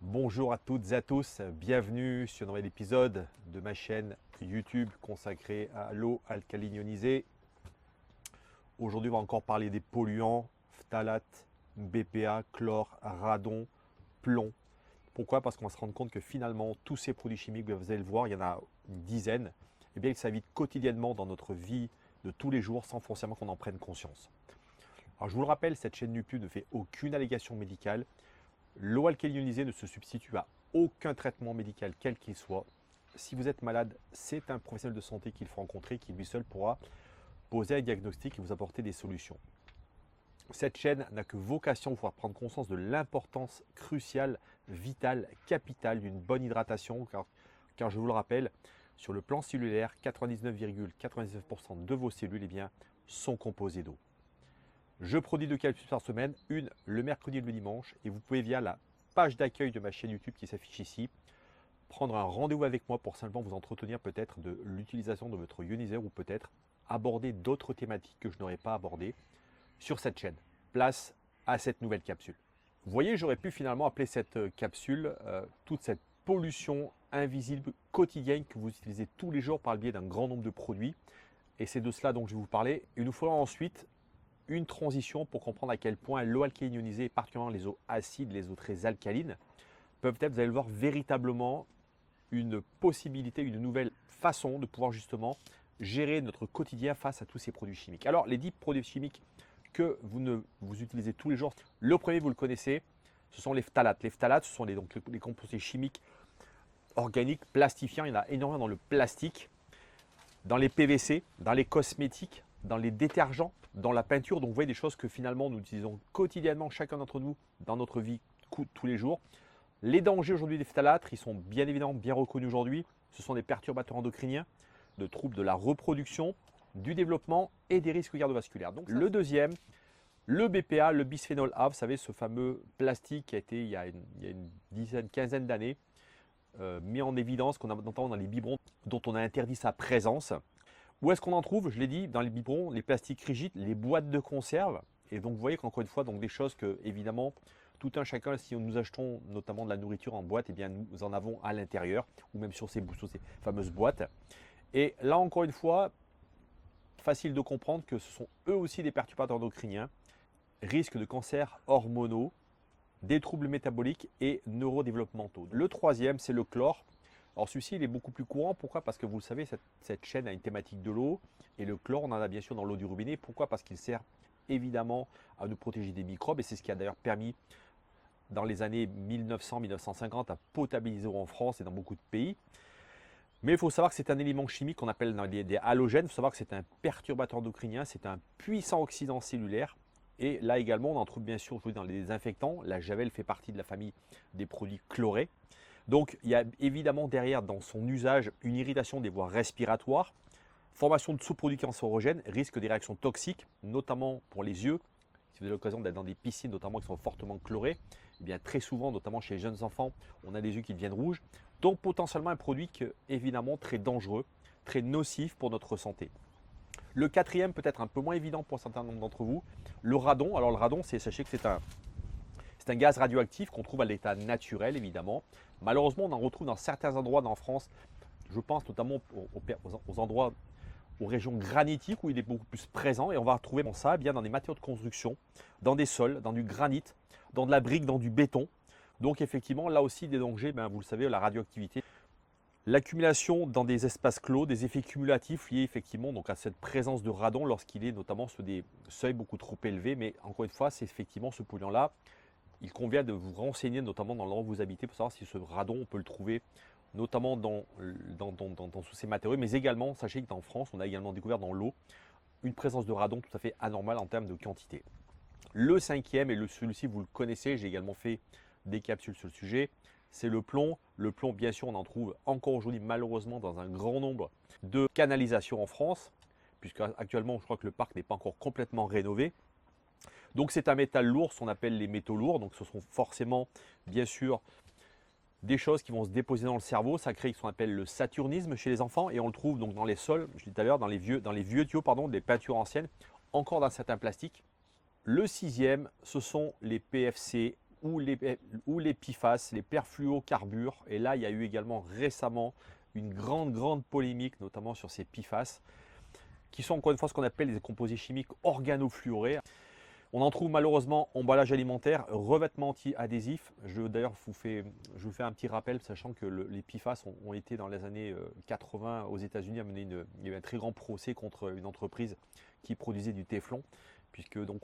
Bonjour à toutes et à tous, bienvenue sur un nouvel épisode de ma chaîne YouTube consacrée à l'eau alcaline ionisée. Aujourd'hui, on va encore parler des polluants, phtalates, BPA, chlore, radon, plomb. Pourquoi? Parce qu'on va se rendre compte que finalement, tous ces produits chimiques, vous allez le voir, il y en a une dizaine, et bien ils s'invitent quotidiennement dans notre vie de tous les jours sans forcément qu'on en prenne conscience. Alors je vous le rappelle, cette chaîne YouTube ne fait aucune allégation médicale. L'eau alcaline ionisée ne se substitue à aucun traitement médical, quel qu'il soit. Si vous êtes malade, c'est un professionnel de santé qu'il faut rencontrer, qui lui seul pourra poser un diagnostic et vous apporter des solutions. Cette chaîne n'a que vocation à vous faire prendre conscience de l'importance cruciale, vitale, capitale d'une bonne hydratation, car je vous le rappelle, sur le plan cellulaire, 99,99% de vos cellules sont composées d'eau. Je produis 2 capsules par semaine, une le mercredi et le dimanche, et vous pouvez via la page d'accueil de ma chaîne YouTube qui s'affiche ici, prendre un rendez-vous avec moi pour simplement vous entretenir peut-être de l'utilisation de votre ioniseur ou peut-être aborder d'autres thématiques que je n'aurais pas abordées sur cette chaîne. Place à cette nouvelle capsule. Vous voyez, j'aurais pu finalement appeler cette capsule toute cette pollution invisible quotidienne que vous utilisez tous les jours par le biais d'un grand nombre de produits. Et c'est de cela dont je vais vous parler. Il nous faudra ensuite une transition pour comprendre à quel point l'eau alcaline ionisée, et particulièrement les eaux acides, les eaux très alcalines, peuvent être, vous allez le voir, véritablement une possibilité, une nouvelle façon de pouvoir justement gérer notre quotidien face à tous ces produits chimiques. Alors, les 10 produits chimiques que vous utilisez tous les jours, le premier, vous le connaissez, ce sont les phtalates. Les phtalates, ce sont les composés chimiques organiques plastifiants. Il y en a énormément dans le plastique, dans les PVC, dans les cosmétiques, dans les détergents, dans la peinture. Donc vous voyez des choses que finalement nous utilisons quotidiennement, chacun d'entre nous, dans notre vie tous les jours. Les dangers aujourd'hui des phtalates, ils sont bien évidemment bien reconnus aujourd'hui. Ce sont des perturbateurs endocriniens, de troubles de la reproduction, du développement et des risques cardiovasculaires. Donc le deuxième, le BPA, le bisphénol A, vous savez, ce fameux plastique qui a été il y a une dizaine, quinzaine d'années, mis en évidence, qu'on a notamment dans les biberons, dont on a interdit sa présence. Où est-ce qu'on en trouve? Je l'ai dit, dans les biberons, les plastiques rigides, les boîtes de conserve. Et donc vous voyez qu'encore une fois, donc des choses que évidemment, tout un chacun, si nous achetons notamment de la nourriture en boîte, eh bien nous en avons à l'intérieur, ou même sur ces fameuses boîtes. Et là encore une fois, facile de comprendre que ce sont eux aussi des perturbateurs endocriniens, risque de cancers hormonaux, des troubles métaboliques et neurodéveloppementaux. Le troisième, c'est le chlore. Alors celui-ci, il est beaucoup plus courant. Pourquoi? Parce que vous le savez, cette chaîne a une thématique de l'eau. Et le chlore, on en a bien sûr dans l'eau du robinet. Pourquoi? Parce qu'il sert évidemment à nous protéger des microbes. Et c'est ce qui a d'ailleurs permis, dans les années 1900-1950, à potabiliser l'eau en France et dans beaucoup de pays. Mais il faut savoir que c'est un élément chimique qu'on appelle des halogènes. Il faut savoir que c'est un perturbateur endocrinien. C'est un puissant oxydant cellulaire. Et là également, on en trouve bien sûr dans les désinfectants. La javel fait partie de la famille des produits chlorés. Donc, il y a évidemment derrière, dans son usage, une irritation des voies respiratoires, formation de sous-produits cancérogènes, risque des réactions toxiques, notamment pour les yeux. Si vous avez l'occasion d'être dans des piscines, notamment qui sont fortement chlorées, eh bien, très souvent, notamment chez les jeunes enfants, on a des yeux qui deviennent rouges. Donc, potentiellement un produit qui est évidemment très dangereux, très nocif pour notre santé. Le quatrième, peut-être un peu moins évident pour un certain nombre d'entre vous, le radon. Alors, le radon, sachez que c'est un gaz radioactif qu'on trouve à l'état naturel, évidemment. Malheureusement, on en retrouve dans certains endroits en France. Je pense notamment aux endroits, aux régions granitiques où il est beaucoup plus présent. Et on va retrouver ça bien dans des matériaux de construction, dans des sols, dans du granit, dans de la brique, dans du béton. Donc effectivement, là aussi, des dangers, vous le savez, la radioactivité. L'accumulation dans des espaces clos, des effets cumulatifs liés effectivement donc à cette présence de radon lorsqu'il est notamment sur des seuils beaucoup trop élevés. Mais encore une fois, c'est effectivement ce polluant-là. Il convient de vous renseigner notamment dans l'endroit où vous habitez pour savoir si ce radon, on peut le trouver notamment dans tous ces matériaux. Mais également, sachez qu'en France, on a également découvert dans l'eau une présence de radon tout à fait anormale en termes de quantité. Le cinquième, et celui-ci vous le connaissez, j'ai également fait des capsules sur le sujet, c'est le plomb. Le plomb, bien sûr, on en trouve encore aujourd'hui malheureusement dans un grand nombre de canalisations en France, puisque actuellement, je crois que le parc n'est pas encore complètement rénové. Donc c'est un métal lourd, ce qu'on appelle les métaux lourds. Donc ce sont forcément, bien sûr, des choses qui vont se déposer dans le cerveau. Ça crée ce qu'on appelle le saturnisme chez les enfants. Et on le trouve donc dans les sols, je disais tout à l'heure, dans les vieux tuyaux des peintures anciennes, encore dans certains plastiques. Le sixième, ce sont les PFC ou les PFAS, les perfluorocarbures. Et là, il y a eu également récemment une grande polémique, notamment sur ces PFAS, qui sont encore une fois ce qu'on appelle des composés chimiques organofluorés. On en trouve malheureusement emballage alimentaire, revêtement anti-adhésif. D'ailleurs, je vous fais un petit rappel, sachant que les PFAS ont été dans les années 80 aux États-Unis, il y a eu un très grand procès contre une entreprise qui produisait du téflon, puisque donc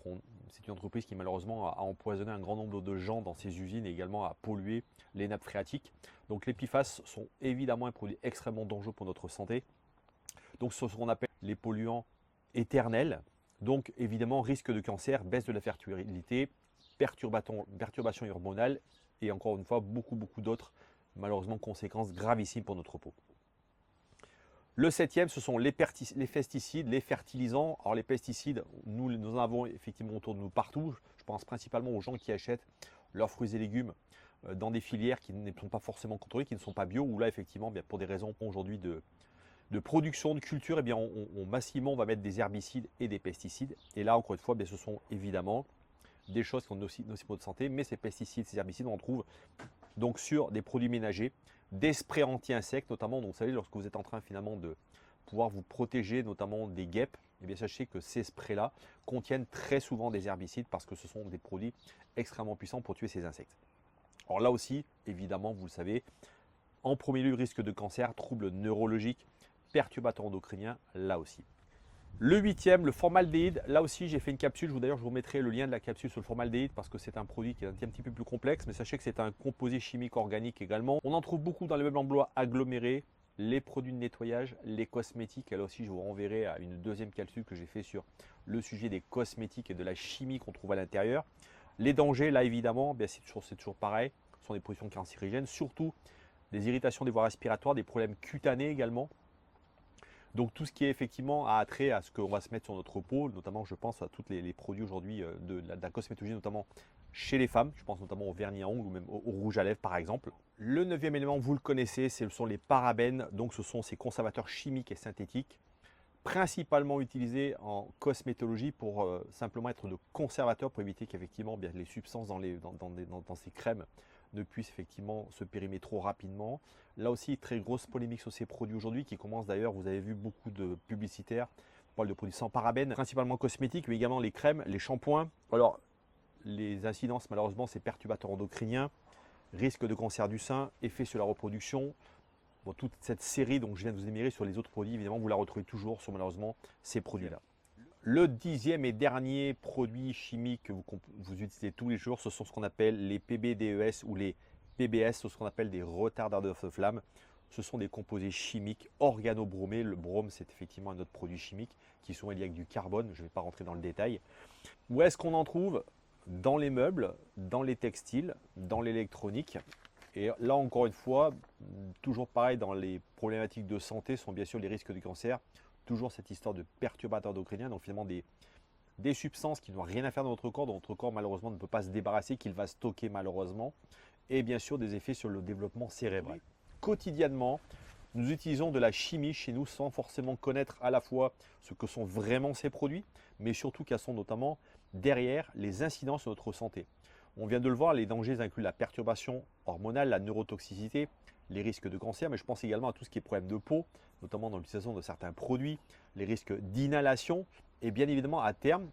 c'est une entreprise qui malheureusement a empoisonné un grand nombre de gens dans ses usines et également a pollué les nappes phréatiques. Donc les PFAS sont évidemment un produit extrêmement dangereux pour notre santé. Donc ce qu'on appelle les polluants éternels. Donc évidemment, risque de cancer, baisse de la fertilité, perturbation hormonale et encore une fois, beaucoup d'autres, malheureusement, conséquences gravissimes pour notre peau. Le septième, ce sont les pesticides, les fertilisants. Alors les pesticides, nous en avons effectivement autour de nous partout. Je pense principalement aux gens qui achètent leurs fruits et légumes dans des filières qui ne sont pas forcément contrôlées, qui ne sont pas bio, ou là effectivement, bien, pour des raisons aujourd'hui de production, de culture, eh bien, massivement on va mettre des herbicides et des pesticides. Et là, encore une fois, bien, ce sont évidemment des choses qui sont nocives pour notre santé, mais ces pesticides, ces herbicides, on en trouve donc sur des produits ménagers, des sprays anti-insectes notamment. Donc, vous savez, lorsque vous êtes en train finalement de pouvoir vous protéger notamment des guêpes, eh bien, sachez que ces sprays-là contiennent très souvent des herbicides parce que ce sont des produits extrêmement puissants pour tuer ces insectes. Alors là aussi, évidemment, vous le savez, en premier lieu, risque de cancer, troubles neurologiques, perturbateurs endocriniens, là aussi. Le huitième, le formaldéhyde. Là aussi, j'ai fait une capsule. D'ailleurs, je vous mettrai le lien de la capsule sur le formaldéhyde parce que c'est un produit qui est un petit peu plus complexe. Mais sachez que c'est un composé chimique organique également. On en trouve beaucoup dans les meubles en bois agglomérés, les produits de nettoyage, les cosmétiques. Et là aussi, je vous renverrai à une deuxième capsule que j'ai fait sur le sujet des cosmétiques et de la chimie qu'on trouve à l'intérieur. Les dangers, là évidemment, c'est toujours pareil. Ce sont des pollutions cancérigènes, surtout des irritations des voies respiratoires, des problèmes cutanés également. Donc tout ce qui est effectivement à attrait à ce qu'on va se mettre sur notre peau, notamment je pense à tous les produits aujourd'hui de la cosmétologie, notamment chez les femmes, je pense notamment au vernis à ongles ou même au rouge à lèvres par exemple. Le neuvième élément, vous le connaissez, ce sont les parabènes, donc ce sont ces conservateurs chimiques et synthétiques, principalement utilisés en cosmétologie pour simplement être de conservateurs pour éviter qu'effectivement les substances dans ces crèmes ne puissent effectivement se périmer trop rapidement. Là aussi, très grosse polémique sur ces produits aujourd'hui qui commence d'ailleurs, vous avez vu beaucoup de publicitaires, on parle de produits sans parabènes, principalement cosmétiques, mais également les crèmes, les shampoings. Alors, les incidences, malheureusement, c'est perturbateurs endocriniens, risque de cancer du sein, effet sur la reproduction. Bon, toute cette série dont je viens de vous énumérer sur les autres produits, évidemment, vous la retrouvez toujours sur malheureusement ces produits-là. Le dixième et dernier produit chimique que vous utilisez tous les jours, ce sont ce qu'on appelle les PBDES ou les PBS, ce qu'on appelle des retardateurs de flamme. Ce sont des composés chimiques organobromés. Le brome, c'est effectivement un autre produit chimique qui sont liés avec du carbone. Je ne vais pas rentrer dans le détail. Où est-ce qu'on en trouve? Dans les meubles, dans les textiles, dans l'électronique. Et là, encore une fois, toujours pareil, dans les problématiques de santé, sont bien sûr les risques de cancer. Toujours cette histoire de perturbateurs endocriniens, donc finalement des substances qui n'ont rien à faire dans notre corps, dont notre corps malheureusement ne peut pas se débarrasser, qu'il va stocker malheureusement, et bien sûr des effets sur le développement cérébral. Quotidiennement, nous utilisons de la chimie chez nous sans forcément connaître à la fois ce que sont vraiment ces produits, mais surtout quels sont notamment derrière les incidences sur notre santé. On vient de le voir, les dangers incluent la perturbation hormonale, la neurotoxicité, les risques de cancer, mais je pense également à tout ce qui est problème de peau, notamment dans l'utilisation de certains produits, les risques d'inhalation et bien évidemment à terme,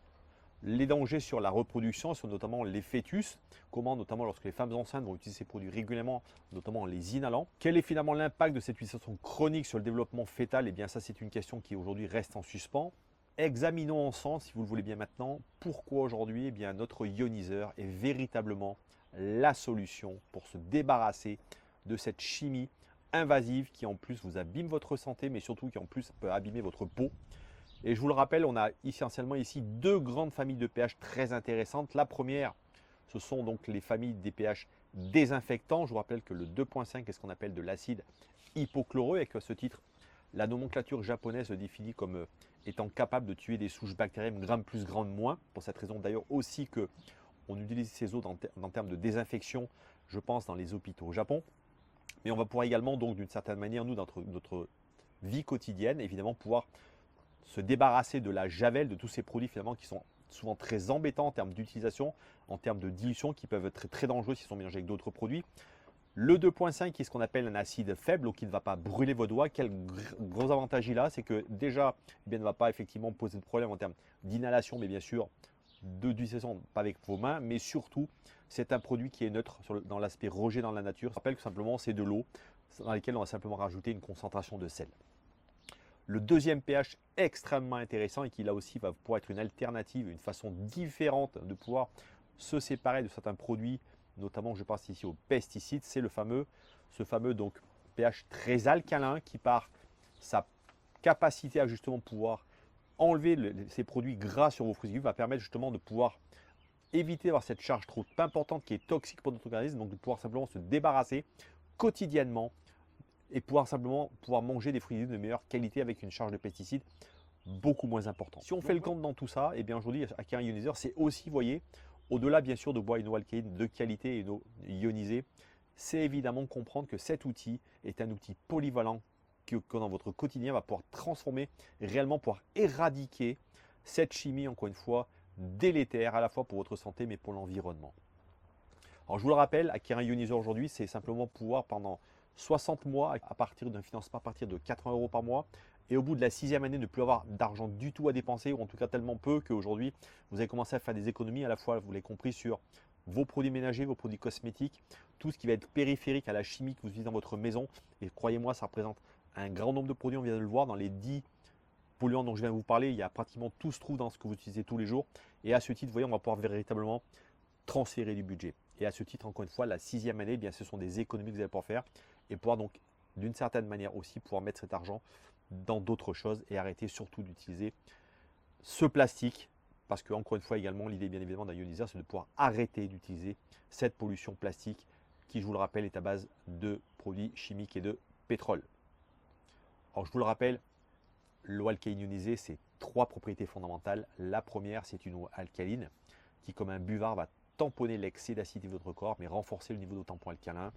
les dangers sur la reproduction, sur notamment les fœtus, comment notamment lorsque les femmes enceintes vont utiliser ces produits régulièrement, notamment en les inhalant. Quel est finalement l'impact de cette utilisation chronique sur le développement fœtal? Eh bien ça c'est une question qui aujourd'hui reste en suspens. Examinons ensemble, si vous le voulez bien maintenant, pourquoi aujourd'hui eh bien, notre ioniseur est véritablement la solution pour se débarrasser de cette chimie invasive qui en plus vous abîme votre santé, mais surtout qui en plus peut abîmer votre peau. Et je vous le rappelle, on a essentiellement ici deux grandes familles de pH très intéressantes. La première, ce sont donc les familles des pH désinfectants. Je vous rappelle que le 2.5 est ce qu'on appelle de l'acide hypochloreux et qu'à ce titre, la nomenclature japonaise le définit comme étant capable de tuer des souches bactériennes gramme plus, gramme moins. Pour cette raison d'ailleurs aussi qu'on utilise ces eaux en termes de désinfection, je pense, dans les hôpitaux au Japon. Mais on va pouvoir également, donc d'une certaine manière, nous, dans notre vie quotidienne, évidemment, pouvoir se débarrasser de la javel, de tous ces produits finalement qui sont souvent très embêtants en termes d'utilisation, en termes de dilution, qui peuvent être très dangereux s'ils sont mélangés avec d'autres produits. Le 2.5 qui est ce qu'on appelle un acide faible, donc qui ne va pas brûler vos doigts. Quel gros avantage il a, c'est que déjà, il ne va pas effectivement poser de problème en termes d'inhalation, mais bien sûr d'utilisation, pas avec vos mains, mais surtout, c'est un produit qui est neutre dans l'aspect rejet dans la nature. Je rappelle que simplement, c'est de l'eau dans laquelle on va simplement rajouter une concentration de sel. Le deuxième pH extrêmement intéressant et qui là aussi va pouvoir être une alternative, une façon différente de pouvoir se séparer de certains produits, notamment je pense ici aux pesticides, c'est ce fameux donc pH très alcalin qui par sa capacité à justement pouvoir enlever ces produits gras sur vos fruits et légumes va permettre justement de pouvoir éviter d'avoir cette charge trop importante qui est toxique pour notre organisme, donc de pouvoir simplement se débarrasser quotidiennement et simplement pouvoir manger des fruits et légumes de meilleure qualité avec une charge de pesticides beaucoup moins importante. Si on fait le compte dans tout ça, et bien aujourd'hui, Acarin Ionizer, c'est aussi, vous voyez, au-delà bien sûr de bois isoalcaline de qualité et d'eau ionisée, c'est évidemment comprendre que cet outil est un outil polyvalent que dans votre quotidien va pouvoir transformer, réellement pouvoir éradiquer cette chimie, encore une fois, délétère à la fois pour votre santé mais pour l'environnement. Alors je vous le rappelle, Acarin Ionizer aujourd'hui, c'est simplement pouvoir pendant 60 mois à partir d'un financement à partir de 80 € par mois et au bout de la 6e année ne plus avoir d'argent du tout à dépenser ou en tout cas tellement peu qu'aujourd'hui vous avez commencé à faire des économies à la fois, vous l'avez compris, sur vos produits ménagers, vos produits cosmétiques, tout ce qui va être périphérique à la chimie que vous utilisez dans votre maison. Et croyez-moi, ça représente un grand nombre de produits, on vient de le voir dans les 10 polluants dont je viens de vous parler, il y a pratiquement tout se trouve dans ce que vous utilisez tous les jours. Et à ce titre, vous voyez, on va pouvoir véritablement transférer du budget. Et à ce titre, encore une fois, la 6e année, eh bien, ce sont des économies que vous allez pouvoir faire et pouvoir donc d'une certaine manière aussi pouvoir mettre cet argent dans d'autres choses et arrêter surtout d'utiliser ce plastique parce que encore une fois également l'idée bien évidemment d'un ionizer c'est de pouvoir arrêter d'utiliser cette pollution plastique qui je vous le rappelle est à base de produits chimiques et de pétrole. Alors je vous le rappelle, l'eau alcaline ionisée c'est 3 propriétés fondamentales. La première c'est une eau alcaline qui comme un buvard va tamponner l'excès d'acidité de votre corps mais renforcer le niveau de tampon alcalin.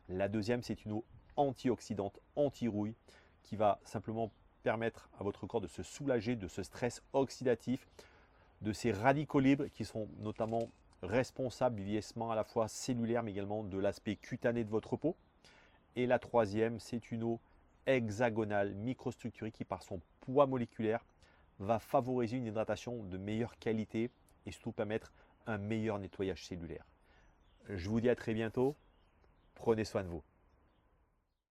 La deuxième c'est une eau antioxydante, anti-rouille, qui va simplement permettre à votre corps de se soulager de ce stress oxydatif, de ces radicaux libres qui sont notamment responsables du vieillissement à la fois cellulaire mais également de l'aspect cutané de votre peau. Et la troisième, c'est une eau hexagonale, microstructurée qui par son poids moléculaire va favoriser une hydratation de meilleure qualité et surtout permettre un meilleur nettoyage cellulaire. Je vous dis à très bientôt, prenez soin de vous.